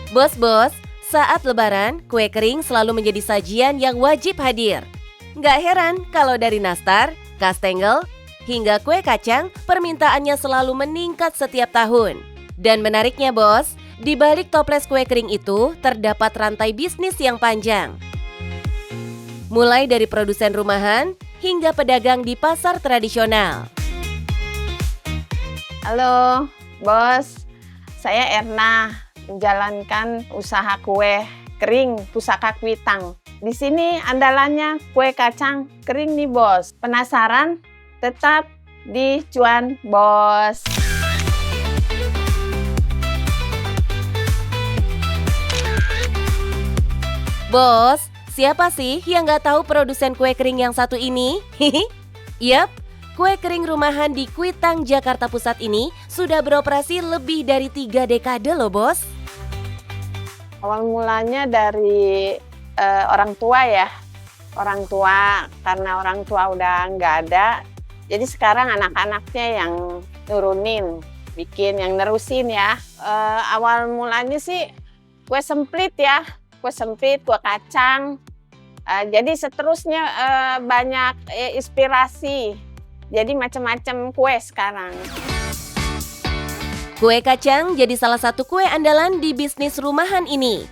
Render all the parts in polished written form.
Bos-bos, saat Lebaran, kue kering selalu menjadi sajian yang wajib hadir. Nggak heran kalau dari nastar, kastengel, hingga kue kacang, permintaannya selalu meningkat setiap tahun. Dan menariknya bos, di balik toples kue kering itu terdapat rantai bisnis yang panjang. Mulai dari produsen rumahan hingga pedagang di pasar tradisional. Halo, bos. Saya Erna, menjalankan usaha kue kering Pusaka Kuitang. Di sini andalannya kue kacang kering nih, bos. Penasaran? Tetap di Cuan, bos. Bos, siapa sih yang nggak tahu produsen kue kering yang satu ini? Yap, kue kering rumahan di Kuitang, Jakarta Pusat ini sudah beroperasi lebih dari 3 dekade loh bos. Awal mulanya dari orang tua ya. Orang tua, karena orang tua udah nggak ada. Jadi sekarang anak-anaknya yang nurunin, bikin, yang nerusin ya. Awal mulanya sih kue semplit ya. Kue semplit, kue kacang. Jadi seterusnya banyak inspirasi. Jadi macam-macam kue sekarang. Kue kacang jadi salah satu kue andalan di bisnis rumahan ini.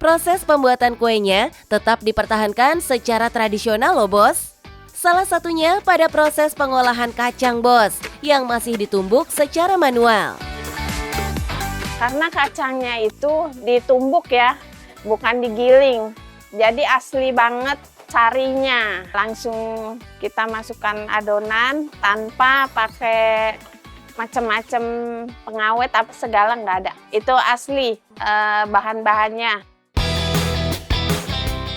Proses pembuatan kuenya tetap dipertahankan secara tradisional loh bos. Salah satunya pada proses pengolahan kacang bos, yang masih ditumbuk secara manual. Karena kacangnya itu ditumbuk ya, bukan digiling. Jadi asli banget carinya. Langsung kita masukkan adonan tanpa pakai macam-macam pengawet apa segala, nggak ada. Itu asli bahan-bahannya.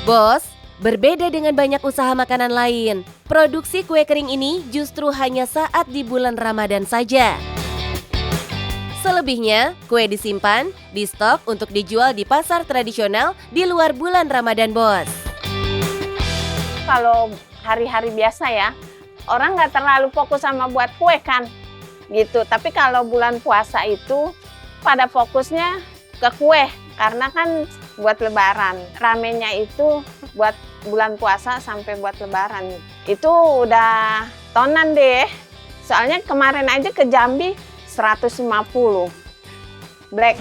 Bos, berbeda dengan banyak usaha makanan lain, produksi kue kering ini justru hanya saat di bulan Ramadan saja. Selebihnya, kue disimpan, di stok untuk dijual di pasar tradisional di luar bulan Ramadan, bos. Kalau hari-hari biasa ya, orang nggak terlalu fokus sama buat kue kan, gitu. Tapi kalau bulan puasa itu pada fokusnya ke kue, karena kan buat Lebaran. Ramenya itu buat bulan puasa sampai buat Lebaran. Itu udah tonan deh. Soalnya kemarin aja ke Jambi 150 black.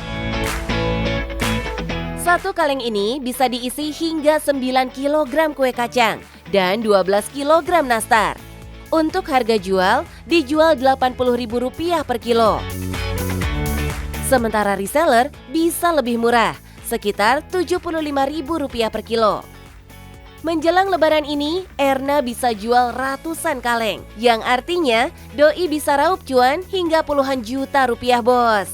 Satu kaleng ini bisa diisi hingga 9 kg kue kacang dan 12 kg nastar. Untuk harga jual, dijual Rp80.000 per kilo. Sementara reseller bisa lebih murah, sekitar Rp75.000 per kilo. Menjelang Lebaran ini, Erna bisa jual ratusan kaleng, yang artinya doi bisa raup cuan hingga puluhan juta rupiah, bos.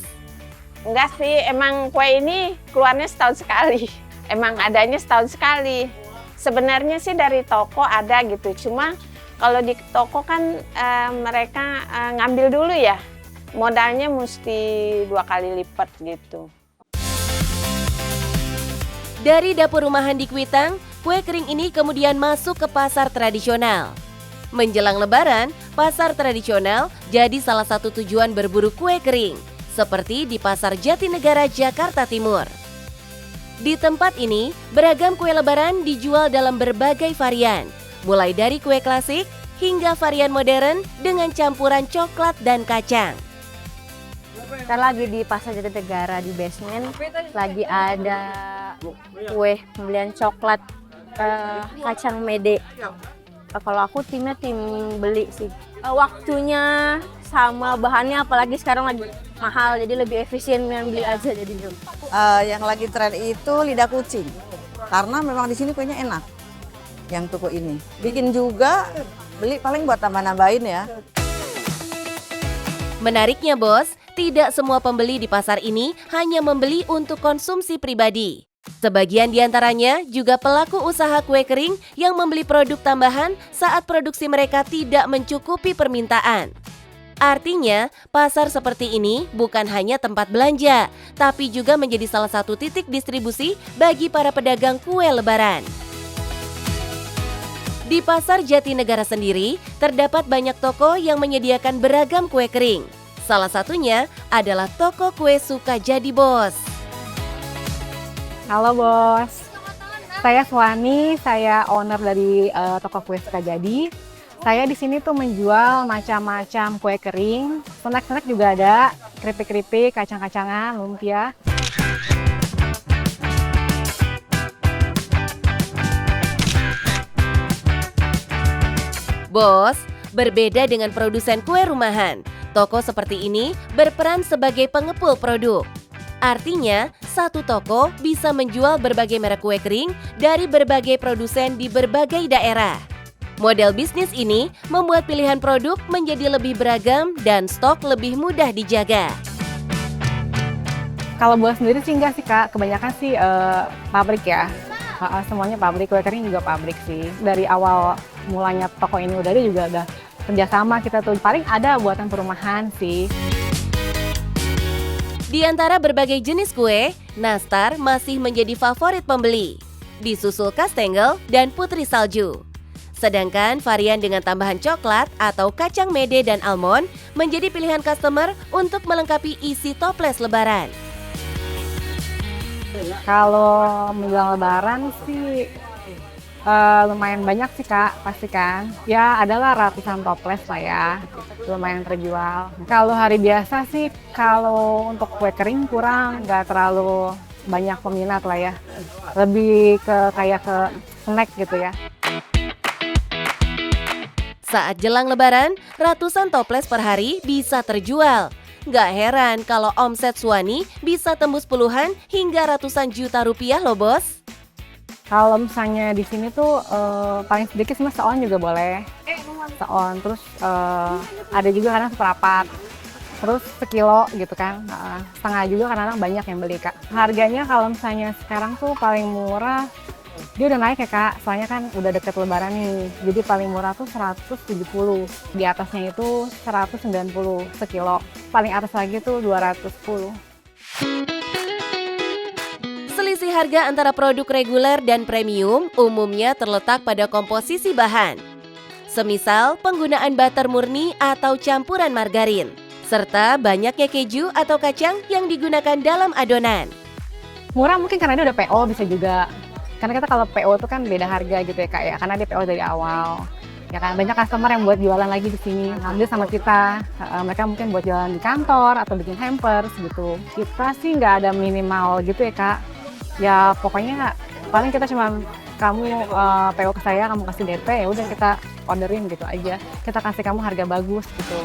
Enggak sih, emang kue ini keluarnya setahun sekali. Emang adanya setahun sekali. Sebenarnya sih dari toko ada gitu, cuma kalau di toko kan mereka ngambil dulu ya. Modalnya mesti 2 kali lipat gitu. Dari dapur rumahan di Kuitang, kue kering ini kemudian masuk ke pasar tradisional. Menjelang Lebaran, pasar tradisional jadi salah satu tujuan berburu kue kering, seperti di Pasar Jatinegara, Jakarta Timur. Di tempat ini, beragam kue Lebaran dijual dalam berbagai varian, mulai dari kue klasik hingga varian modern dengan campuran coklat dan kacang. Kita lagi di Pasar Jatinegara di basement, lagi ada kue pembelian coklat kacang mede. Kalau aku tim beli sih. Waktunya sama bahannya, apalagi sekarang lagi mahal, jadi lebih efisien beli aja jadi. Yang lagi tren itu lidah kucing, karena memang di sini kuenya enak. Yang toko ini bikin juga, beli paling buat tambah-nambahin ya. Menariknya bos, tidak semua pembeli di pasar ini hanya membeli untuk konsumsi pribadi. Sebagian diantaranya juga pelaku usaha kue kering yang membeli produk tambahan saat produksi mereka tidak mencukupi permintaan. Artinya, pasar seperti ini bukan hanya tempat belanja, tapi juga menjadi salah satu titik distribusi bagi para pedagang kue Lebaran. Di Pasar Jatinegara sendiri, terdapat banyak toko yang menyediakan beragam kue kering. Salah satunya adalah toko kue Sukajadi, bos. Halo bos, saya Suwani, saya owner dari toko kue Sukajadi. Saya di sini tuh menjual macam-macam kue kering, snack-snack juga ada, keripik-keripik, kacang-kacangan, lumpia. Bos, berbeda dengan produsen kue rumahan, toko seperti ini berperan sebagai pengepul produk. Artinya, satu toko bisa menjual berbagai merek kue kering dari berbagai produsen di berbagai daerah. Model bisnis ini membuat pilihan produk menjadi lebih beragam dan stok lebih mudah dijaga. Kalau buat sendiri sih enggak sih Kak, kebanyakan sih pabrik ya. Semuanya pabrik, kue kering juga pabrik sih. Dari awal mulanya toko ini udah ada juga udah kerjasama kita tuh. Paling ada buatan perumahan sih. Di antara berbagai jenis kue, nastar masih menjadi favorit pembeli, disusul kastengel dan putri salju. Sedangkan varian dengan tambahan coklat atau kacang mede dan almond menjadi pilihan customer untuk melengkapi isi toples lebaran. Kalau menjelang lebaran sih lumayan banyak sih Kak, pasti kan. Ya adalah ratusan toples lah ya, lumayan terjual. Kalau hari biasa sih, kalau untuk kue kering kurang, nggak terlalu banyak peminat lah ya. Lebih ke kayak ke snack gitu ya. Saat jelang lebaran, ratusan toples per hari bisa terjual. Nggak heran kalau omset Suwani bisa tembus puluhan hingga ratusan juta rupiah loh bos. Kalau misalnya di sini tuh paling sedikit cuma seon juga boleh. Seon, terus ada juga kadang seperempat. Terus sekilo gitu kan, setengah juga kadang-kadang banyak yang beli Kak. Harganya kalau misalnya sekarang tuh paling murah, dia udah naik ya Kak, soalnya kan udah deket lebaran nih. Jadi paling murah tuh 170, di atasnya itu 190 sekilo. Paling atas lagi tuh 210. Selisih harga antara produk reguler dan premium umumnya terletak pada komposisi bahan. Semisal penggunaan butter murni atau campuran margarin, serta banyaknya keju atau kacang yang digunakan dalam adonan. Murah mungkin karena dia udah PO bisa juga. Karena kita kalau PO itu kan beda harga gitu ya Kak ya, karena dia PO dari awal. Ya kan, banyak customer yang buat jualan lagi di sini. Ambil sama kita, mereka mungkin buat jualan di kantor atau bikin hampers gitu. Kita sih nggak ada minimal gitu ya Kak. Ya pokoknya paling kita cuma kamu PO ke saya, kamu kasih DP, ya udah kita orderin gitu aja. Kita kasih kamu harga bagus gitu.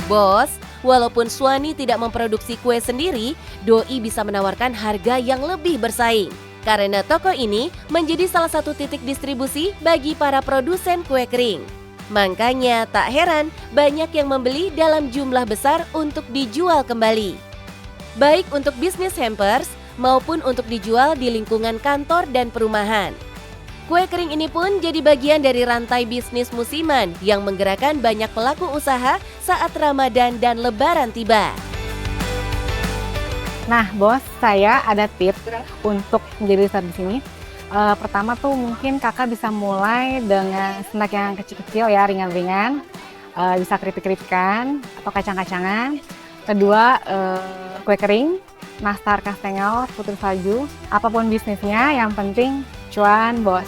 Bos, walaupun Suwani tidak memproduksi kue sendiri, Doi bisa menawarkan harga yang lebih bersaing. Karena toko ini menjadi salah satu titik distribusi bagi para produsen kue kering. Makanya tak heran banyak yang membeli dalam jumlah besar untuk dijual kembali. Baik untuk bisnis hampers maupun untuk dijual di lingkungan kantor dan perumahan. Kue kering ini pun jadi bagian dari rantai bisnis musiman yang menggerakkan banyak pelaku usaha saat Ramadan dan Lebaran tiba. Nah, bos, saya ada tips untuk menjadi besar di sini. Pertama tuh mungkin kakak bisa mulai dengan snack yang kecil-kecil ya, ringan-ringan. Bisa keripik-keripikan atau kacang-kacangan. Kedua, kue kering, nastar, kastengel, putri salju. Apapun bisnisnya, yang penting cuan, bos.